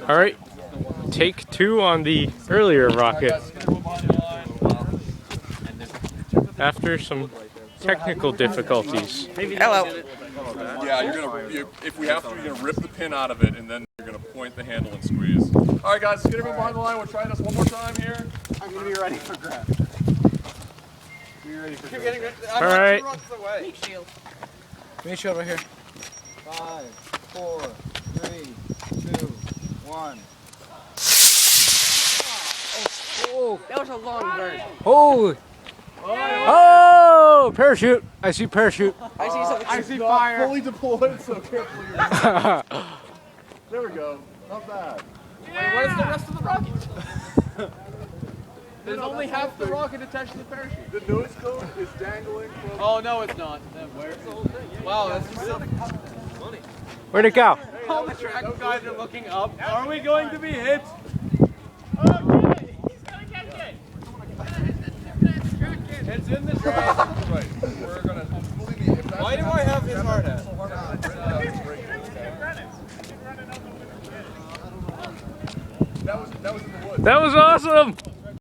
All right, take 2 on the earlier rocket. After some technical difficulties. Hello. Yeah, if we have to, you're gonna rip the pin out of it, and then you're gonna point the handle and squeeze. All right, guys, get everyone behind the line. We'll try this one more time here. I'm gonna be ready for grab. Be ready for grab. Getting, all right. Away. Shield. Make shield right here. 5, 4, 3, 2, 1. Oh, that was a long burn. Oh! Oh! Parachute! I see parachute. I see something. I see fire. Fully deployed, so careful. There we go. Not bad. Wait, what is the rest of the rocket? There's only half the rocket attached to the parachute. The nose cone is dangling from... Oh no, it's not. Then where? Wow, that's just so funny. Where'd it go? All the track guys are looking up. Are we going to be hit? It's in the track. Right. We're gonna... Believe me, if that's... Why do I have his hard hat? That was in the woods. That was awesome!